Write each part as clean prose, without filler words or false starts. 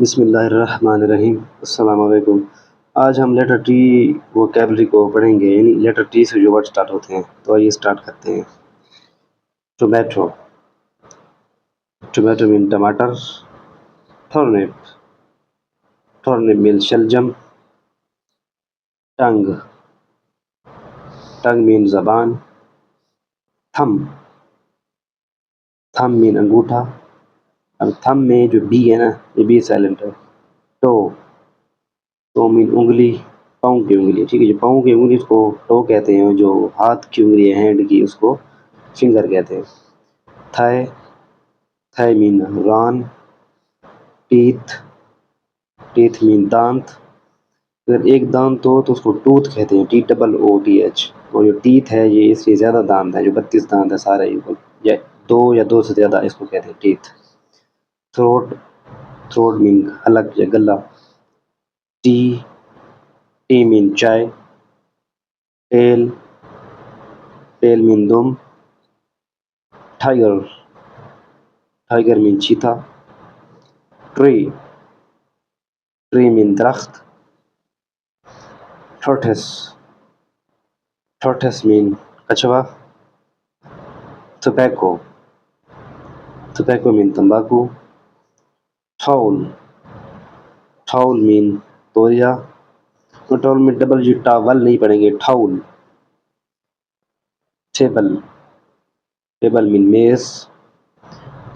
بسم اللہ الرحمن الرحیم، السلام علیکم۔ آج ہم لیٹر ٹی ووکیبلری کو پڑھیں گے، یعنی لیٹر ٹی سے جو ورڈ سٹارٹ ہوتے ہیں۔ تو آئیے سٹارٹ کرتے ہیں۔ ٹومیٹو، ٹومیٹو مین ٹماٹر۔ ٹرنپ، ٹرنپ مین شلجم۔ ٹنگ، ٹنگ مین زبان۔ تھم، تھم مین انگوٹھا۔ اب تھم میں جو بی ہے نا، یہ بی سائلنٹ ہے۔ ٹو، ٹو مین انگلی، پاؤں کی انگلی، ٹھیک ہے۔ جو پاؤں کی انگلی اس کو ٹو کہتے ہیں، جو ہاتھ کی انگلی ہے ہینڈ کی اس کو فنگر کہتے ہیں۔ تھائے، تھائے مین ران۔ ٹیتھ، ٹیتھ مین دانت۔ اگر ایک دانت ہو تو اس کو ٹوتھ کہتے ہیں، TOOTH۔ اور جو ٹیتھ ہے یہ اس کے زیادہ دانت ہے، جو 32 دانت ہے سارے، یا دو سے زیادہ اس کو کہتے ہیں ٹیتھ۔ تھروٹ، تھروٹ مین حلق یا گلا۔ ٹی، ٹی مین چائے۔ ٹیل، ٹیل مین دم۔ ٹائگر، ٹائگر مین چیتا۔ ٹری، ٹری مین درخت۔ ٹورٹس، ٹورٹس مین کچھوا۔ ٹوبیکو، ٹوبیکو مین تمباکو۔ ٹھاؤل، ٹھاؤل مین تولیہ۔ ٹاول میں ڈبل جی ٹاول نہیں پڑھیں گے، ٹھاؤل۔ ٹیبل، ٹیبل مین میز۔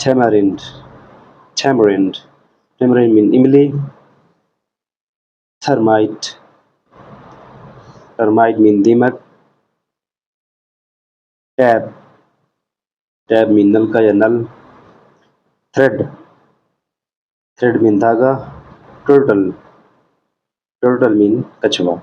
ٹیمرنڈ، ٹیمرنڈ، ٹیمرنڈ مین املی۔ تھرمائٹ، ترمائٹ مین دیمک۔ ٹیب، ٹیب مین نل کا یا نل۔ تھریڈ، تھریڈ مین دھاگا۔ ٹرٹل، ٹرٹل مین کچھوا۔